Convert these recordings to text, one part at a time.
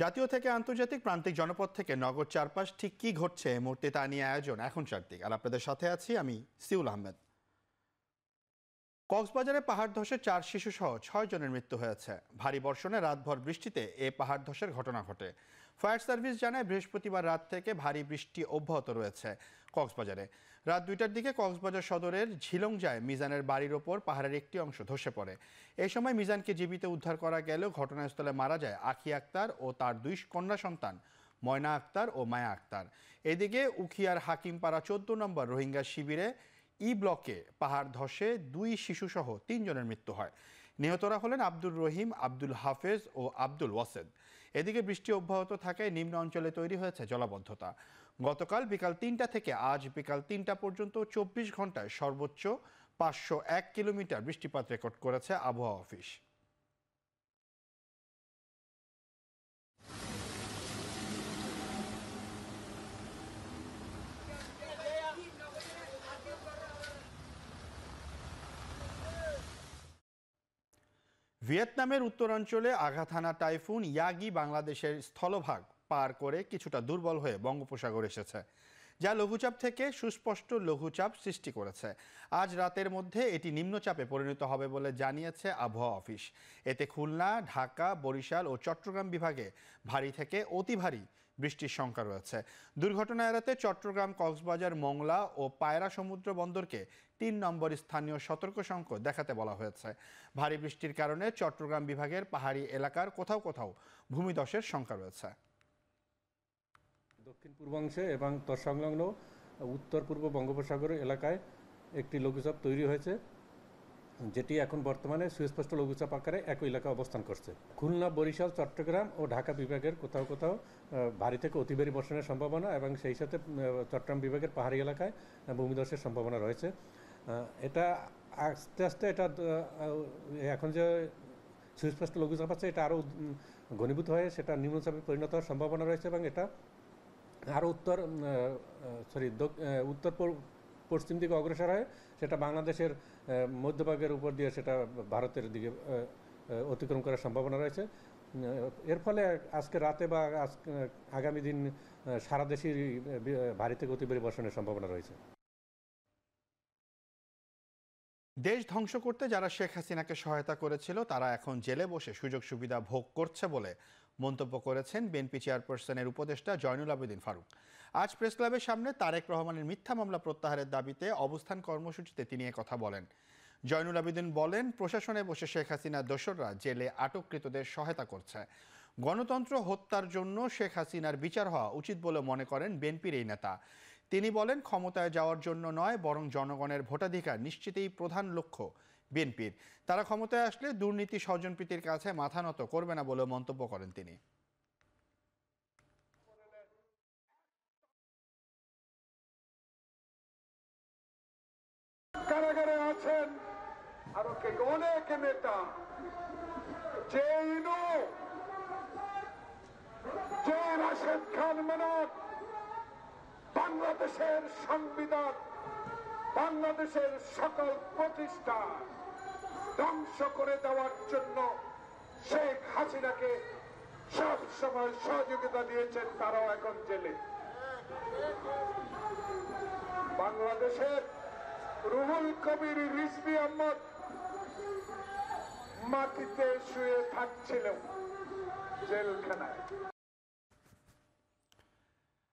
জাতীয় থেকে আন্তর্জাতিক প্রান্তিক জনপদ থেকে নগর চারপাশ ঠিক কি ঘটছে এই মুহূর্তে তা নিয়ে আয়োজন এখন চারদিক। আর আপনাদের সাথে আছি আমি সিউল আহমেদ। কক্সবাজারে পাহাড় ধসে 4 শিশু সহ 6 জনের মৃত্যু হয়েছে। ভারী বর্ষণে রাতভর বৃষ্টিতে এ পাহাড় ধসের ঘটনা ঘটে। ফায়ার সার্ভিস জানায় বৃহস্পতিবার রাত থেকে ভারী বৃষ্টি অব্যাহত রয়েছে কক্সবাজারে। রাত 2টার দিকে কক্সবাজার সদরের ঝিলংজায় মিজানের বাড়ির ওপর পাহাড়ের একটি অংশ ধসে পড়ে। এই সময় মিজানকে জীবিত উদ্ধার করা গেলেও ঘটনাস্থলে মারা যায় আখি আক্তার ও তার 2 কন্যা সন্তান ময়না আক্তার ও মায়া আক্তার। এদিকে উখিয়ার হাকিমপাড়া 14 নম্বর রোহিঙ্গা শিবিরে ব্লকে পাহাড় ধসে 2 শিশুসহ 3 জনের মৃত্যু হয়। নিহতরা হলেন আব্দুর রহিম, আব্দুল হাফেজ ও আব্দুল ওয়াসেদ। এদিকে বৃষ্টি অব্যাহত থাকায় নিম্ন অঞ্চলে তৈরি হয়েছে জলাবদ্ধতা। গতকাল বিকাল 3টা থেকে আজ বিকাল 3টা পর্যন্ত 24 ঘন্টায় সর্বোচ্চ 501 কিলোমিটার বৃষ্টিপাত রেকর্ড করেছে আবহাওয়া অফিস। ভিয়েতনামের উত্তরাঞ্চলে আঘাত হানা টাইফুন ইয়াগি বাংলাদেশের স্থলভাগ পার করে কিছুটা দুর্বল হয়ে বঙ্গোপসাগর এসেছে, যা লঘুচাপ থেকে সুস্পষ্ট লঘুচাপ সৃষ্টি করেছে। আজ রাতের মধ্যে এটি নিম্নচাপে পরিণত হবে বলে জানিয়েছে আবহাওয়া অফিস। এতে খুলনা, ঢাকা, বরিশাল ও চট্টগ্রাম বিভাগে ভারী থেকে অতি ভারী বৃষ্টির শঙ্কা রয়েছে। দুর্ঘটনা এড়াতে চট্টগ্রাম, কক্সবাজার, মোংলা ও পায়রা সমুদ্র বন্দরকে 3 নম্বর স্থানীয় সতর্ক সংকেত দেখাতে বলা হয়েছে। ভারী বৃষ্টির কারণে চট্টগ্রাম বিভাগের পাহাড়ি এলাকার কোথাও কোথাও ভূমিধসের শঙ্কা রয়েছে। দক্ষিণ পূর্বাংশে এবং তৎসংলগ্ন উত্তর পূর্ব বঙ্গোপসাগর এলাকায় একটি লঘুচাপ তৈরি হয়েছে, যেটি এখন বর্তমানে সুস্পষ্ট লঘুচাপ আকারে একই এলাকায় অবস্থান করছে। খুলনা, বরিশাল, চট্টগ্রাম ও ঢাকা বিভাগের কোথাও কোথাও ভারী থেকে অতি ভারী বর্ষণের সম্ভাবনা এবং সেই সাথে চট্টগ্রাম বিভাগের পাহাড়ি এলাকায় ভূমিধসের সম্ভাবনা রয়েছে। এটা আস্তে আস্তে এটা এখন যে সুস্পষ্ট লঘুচাপ আছে এটা আরও ঘনীভূত হয়ে সেটা নিম্নচাপে পরিণত হওয়ার সম্ভাবনা রয়েছে এবং এটা আরও উত্তর পশ্চিম দিকে অগ্রসর হয় সেটা বাংলাদেশের মধ্যভাগের উপর দিয়ে সেটা ভারতের দিকে অতিক্রম করার সম্ভাবনা রয়েছে। এর ফলে আজকে রাতে বা আগামী দিন সারা দেশেই ভারী থেকে অতি ভারী বর্ষণের সম্ভাবনা রয়েছে। দেশ ধ্বংস করতে যারা শেখ হাসিনাকে সহায়তা করেছিল তারা এখন জেলে বসে সুযোগ সুবিধা ভোগ করছে বলে মন্তব্য করেছেন বিএনপি চেয়ারপারসনের উপদেষ্টা জয়নুল আবেদিন ফারুক। আজ প্রেস ক্লাবের সামনে তারেক রহমানের মিথ্যা মামলা প্রত্যাহারের দাবিতে অবস্থান কর্মসূচিতে তিনি কথা বলেন। জয়নুল আবেদিন বলেন, প্রশাসনে বসে শেখ হাসিনার দোসররা জেলে আটককৃতদের সহায়তা করছে। গণতন্ত্র হত্যার জন্য শেখ হাসিনার বিচার হওয়া উচিত বলে মনে করেন বিএনপির এই নেতা। তিনি বলেন, ক্ষমতায় যাওয়ার জন্য নয় বরং জনগণের ভোটাধিকার নিশ্চিতই প্রধান লক্ষ্য বিএনপির। তারা ক্ষমতায় আসলে দুর্নীতি, স্বজনপ্রীতির কাছে মাথা নত করবে না বলে মন্তব্য করেন তিনি। কারাগারে আছেন আরো অনেক নেতা, যে রাশেদ খান মেনন বাংলাদেশের সংবিধান, বাংলাদেশের সকল প্রতিষ্ঠান ধ্বংস করে দেওয়ার জন্য শেখ হাসিনাকে সব সময় সহযোগিতা দিয়েছেন, তারাও এখন জেলে। বাংলাদেশের রুহুল কবির রিজভী আহমদ মাটিতে শুয়ে থাকছিল জেলখানায়।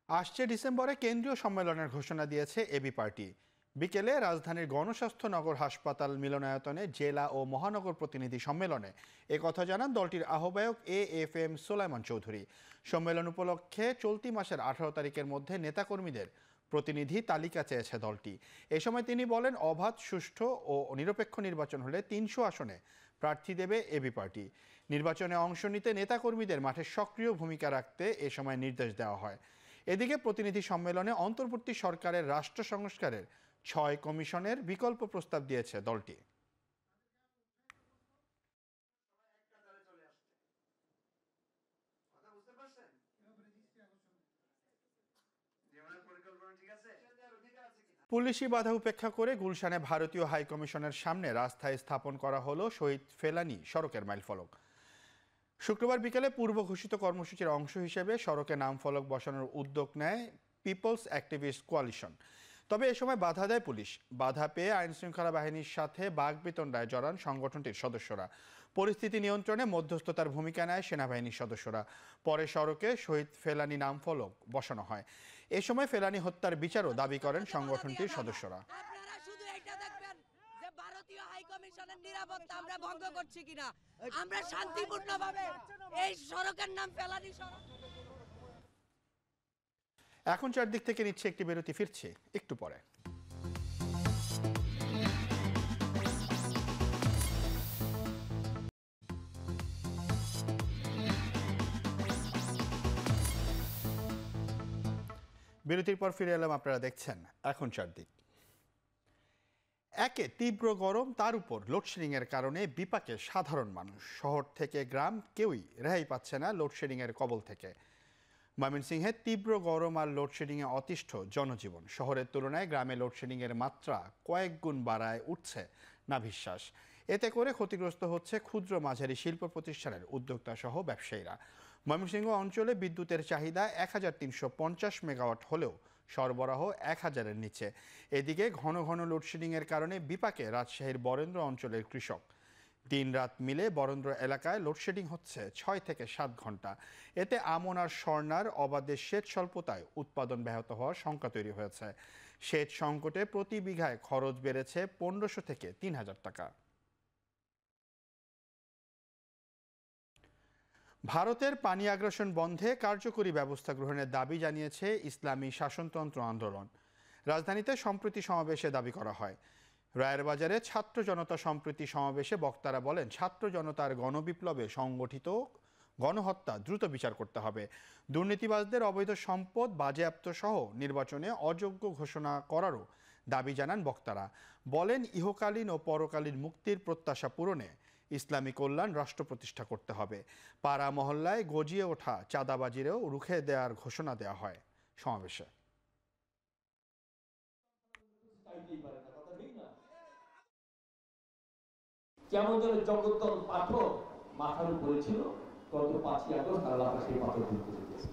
আসছে ডিসেম্বরে কেন্দ্রীয় সম্মেলনের ঘোষণা দিয়েছে এবি পার্টি। বিকেলে রাজধানীর গণস্বাস্থ্য নগর হাসপাতাল মিলনায়তনে জেলা ও মহানগর প্রতিনিধি সম্মেলনে একথা জানান দলটির আহ্বায়ক AFM সোলাইমান চৌধুরী। সম্মেলন উপলক্ষে চলতি মাসের 18 তারিখের মধ্যে নেতাকর্মীদের প্রতিনিধি তালিকা চেয়েছে দলটি। এ সময় তিনি বলেন, অবাধ, সুষ্ঠু ও নিরপেক্ষ নির্বাচন হলে 300 আসনে প্রার্থী দেবে এবি পার্টি। নির্বাচনে অংশ নিতে নেতাকর্মীদের মাঠে সক্রিয় ভূমিকা রাখতে এ সময় নির্দেশ দেওয়া হয়। এদিকে প্রতিনিধি সম্মেলনে অন্তর্বর্তী সরকারের রাষ্ট্র সংস্কারের 6 কমিশনের বিকল্প প্রস্তাব দিয়েছে দলটি। পুলিশি বাধা উপেক্ষা করে গুলশানে ভারতীয় হাইকমিশনের সামনে রাস্তায় স্থাপন করা হলো শহীদ ফেলানী সড়কের মাইলফলক। শুক্রবার বিকেলে পূর্ব ঘোষিত কর্মসূচির অংশ হিসেবে সড়কে নাম ফলক বসানোর উদ্যোগ নেয় পিপলস অ্যাক্টিভিস্ট কোয়ালিশন। তবে এ সময় বাধা দেয় পুলিশ। বাধা পেয়ে আইনশৃঙ্খলা বাহিনীর সাথে বাগবিতণ্ডায় জড়ান সংগঠনটির সদস্যরা। পরিস্থিতি নিয়ন্ত্রণে মধ্যস্থতার ভূমিকা নেয় সেনাবাহিনীর সদস্যরা। পরে সড়কে শহীদ ফেলানী নাম ফলক বসানো হয়। এ সময় ফেলানী হত্যার বিচারও দাবি করেন সংগঠনটির সদস্যরা। আপনারা শুধু এটা দেখবেন যে ভারতীয় হাই কমিশনের নিরাপত্তা আমরা ভঙ্গ করছি কিনা। আমরা শান্তিপূর্ণভাবে এই সড়কের নাম ফেলানী সড়ক। এখন চারদিক থেকে নিচ্ছে একটি বিরতি, ফিরছে একটু পরে। বিরতির পর ফিরে এলাম, আপনারা দেখছেন এখন চারদিক। একে তীব্র গরম, তার উপর লোডশেডিং এর কারণে বিপাকে সাধারণ মানুষ। শহর থেকে গ্রাম কেউই রেহাই পাচ্ছে না লোডশেডিং এর কবল থেকে। ময়মনসিংহে তীব্র গরম আর লোডশেডিংয়ে অতিষ্ঠ জনজীবন। শহরের তুলনায় গ্রামে লোডশেডিংয়ের মাত্রা কয়েক গুণ বাড়ায় উঠছে নাভিশ্বাস। এতে করে ক্ষতিগ্রস্ত হচ্ছে ক্ষুদ্র মাঝারি শিল্প প্রতিষ্ঠানের উদ্যোক্তা সহ ব্যবসায়ীরা। ময়মনসিংহ অঞ্চলে বিদ্যুতের চাহিদা 1350 মেগাওয়াট হলেও সরবরাহ 1000-এর নিচে। এদিকে ঘন ঘন লোডশেডিংয়ের কারণে বিপাকে রাজশাহীর বরেন্দ্র অঞ্চলের কৃষক। দিন-রাত মিলে বরেন্দ্র এলাকায় লোডশেডিং হচ্ছে 6 থেকে 7 ঘন্টা। এতে আমন আর স্বর্ণার অবাধে সেচ স্বল্পতায় উৎপাদন ব্যাহত হওয়ার শঙ্কা তৈরি হয়েছে। সেচ সংকটে প্রতি বিঘায় খরচ বেড়েছে 1500 থেকে 3000 টাকা। ভারতের পানি আগ্রাসন বন্ধে কার্যকরী ব্যবস্থা গ্রহণের দাবি জানিয়েছে ইসলামী শাসনতন্ত্র আন্দোলন। রাজধানীতে সম্প্রীতি সমাবেশে দাবি করা হয়। রায়ের বাজারে ছাত্র জনতা সম্প্রীতি সমাবেশে বক্তারা বলেন, ছাত্র জনতার গণবিপ্লবে সংগঠিত গণহত্যা দ্রুত বিচার করতে হবে। দুর্নীতিবাজদের অবৈধ সম্পদ বাজেয়াপ্ত সহ নির্বাচনে অযোগ্য ঘোষণা করারও দাবি জানান বক্তারা। বলেন, ইহকালীন ও পরকালীন মুক্তির প্রত্যাশা পূরণে ইসলামী কল্যাণ রাষ্ট্র প্রতিষ্ঠা করতে হবে। পাড়া মহল্লায় গজিয়ে ওঠা চাঁদাবাজিরেও রুখে দেওয়ার ঘোষণা দেওয়া হয় সমাবেশে। কেমন যেন জগত্তর পাথর মাথার উপরে ছিল, গত 5ই আগস্ট আল্লাহ সেই পাথর দূর করে দিয়েছে।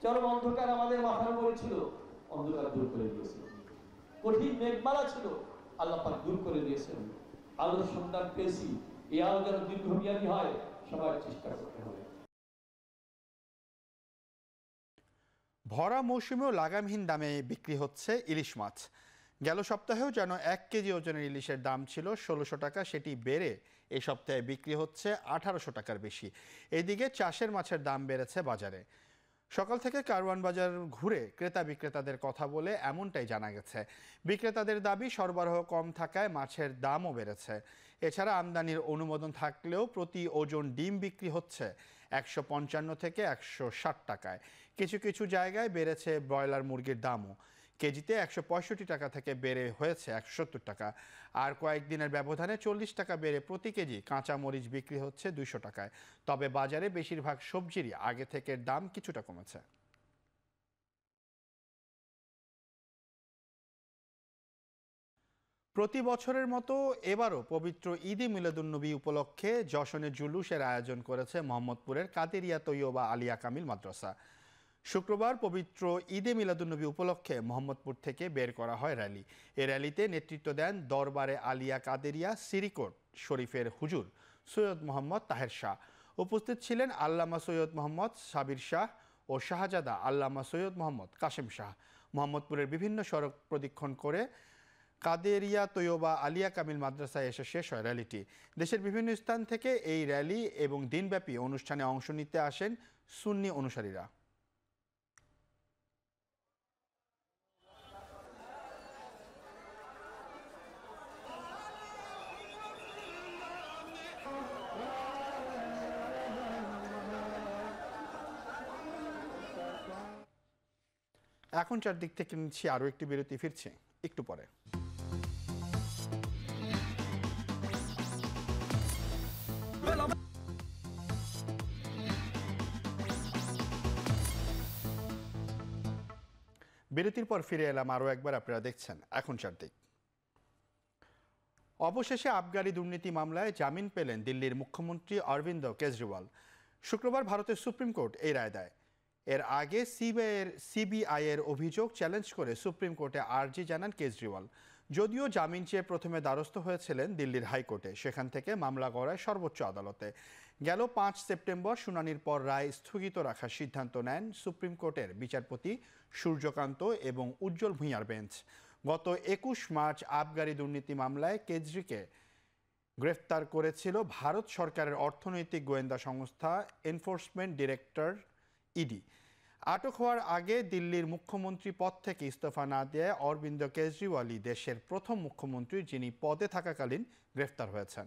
চরম অন্ধকার আমাদের মাথার উপরে ছিল, অন্ধকার দূর করে দিয়েছে। কঠিন মেঘমালা ছিল, আল্লাহ পাক দূর করে দিয়েছেন। আলোর সন্ধান পেয়েছি, এই আলো যেন দীর্ঘমেয়াদী হয়, সবার চেষ্টা করতে হবে। ভরা মৌসুমেও লাগামহীন দামে বিক্রি হচ্ছে ইলিশ মাছ। গেল সপ্তাহেও যেন 1 কেজি ওজনের ইলিশের দাম ছিল 1600 টাকা, সেটি বেড়ে এই সপ্তাহে বিক্রি হচ্ছে 1800 টাকার বেশি। এদিকে চাষের মাছের দাম বেড়েছে বাজারে। সকাল থেকে কারওয়ান বাজার ঘুরে ক্রেতা বিক্রেতাদের কথা বলে এমনটাই জানা গেছে। বিক্রেতাদের দাবি, সরবরাহ কম থাকায় মাছের দামও বেড়েছে। এছাড়া আমদানির অনুমোদন থাকলেও প্রতি ওজন ডিম বিক্রি হচ্ছে 155 থেকে 160 টাকায়। কিছু কিছু জায়গায় বেড়েছে ব্রয়লার মুরগির দামও। কেজিতে 165 টাকা থেকে বেড়ে হয়েছে 170 টাকা। আর কয়েকদিনের ব্যবধানে 40 টাকা বেড়ে প্রতি কেজি কাঁচা মরিচ বিক্রি হচ্ছে 200 টাকায়। তবে বাজারে বেশিরভাগ সবজিরই আগে থেকে দাম কিছুটা কমেছে। প্রতি বছরের মতো এবারও পবিত্র ঈদে মিলাদুন্নবী উপলক্ষে যশনে জুলুসের আয়োজন করেছে মোহাম্মদপুরের কাদেরিয়া তৈয়বা আলিয়া কামিল মাদ্রাসা। শুক্রবার পবিত্র ঈদে মিলাদুন্নবী উপলক্ষে মোহাম্মদপুর থেকে বের করা হয় র্যালি। এ র্যালিতে নেতৃত্ব দেন দরবারে আলিয়া কাদেরিয়া সিরিকোট শরীফের হুজুর সৈয়দ মোহাম্মদ তাহের শাহ। উপস্থিত ছিলেন আল্লামা সৈয়দ মোহাম্মদ সাবির শাহ ও শাহজাদা আল্লামা সৈয়দ মোহাম্মদ কাশেম শাহ। মোহাম্মদপুরের বিভিন্ন সড়ক প্রদক্ষিণ করে কাদেরিয়া তৈয়বা আলিয়া কামিল মাদ্রাসায় এসে শেষ হয় র্যালিটি। দেশের বিভিন্ন স্থান থেকে এই র্যালি এবং দিনব্যাপী অনুষ্ঠানে অংশ নিতে আসেন সুন্নি অনুসারীরা। এখন চারদিক থেকে নিচ্ছি আরও একটি বিরতি, ফিরছে একটু পরে। বিরতির পর ফিরে এলাম আরও একবার, আপনারা দেখছেন এখন চারদিক। অবশেষে আবগারি দুর্নীতি মামলায় জামিন পেলেন দিল্লির মুখ্যমন্ত্রী অরবিন্দ কেজরিওয়াল। শুক্রবার ভারতের সুপ্রিম কোর্ট এই রায় দেয়। এর আগে সিবিআইয়ের অভিযোগ চ্যালেঞ্জ করে সুপ্রিম কোর্টে আর্জি জানান কেজরিওয়াল। যদিও জামিন চেয়ে প্রথমে দ্বারস্থ হয়েছিলেন দিল্লির হাইকোর্টে, সেখান থেকে মামলা গড়ায় সর্বোচ্চ আদালতে। গেল 5 সেপ্টেম্বর শুনানির পর রায় স্থগিত রাখার সিদ্ধান্ত নেন সুপ্রিম কোর্টের বিচারপতি সূর্যকান্ত এবং উজ্জ্বল ভূঁইয়ার বেঞ্চ। গত 21 মার্চ আবগারি দুর্নীতি মামলায় কেজরিকে গ্রেফতার করেছিল ভারত সরকারের অর্থনৈতিক গোয়েন্দা সংস্থা এনফোর্সমেন্ট ডিরেক্টর ইডি। আটক হওয়ার আগে দিল্লির মুখ্যমন্ত্রী পদ থেকে ইস্তফা না দেয় অরবিন্দ কেজরিওয়ালই দেশের প্রথম মুখ্যমন্ত্রী যিনি পদে থাকাকালীন গ্রেফতার হয়েছেন।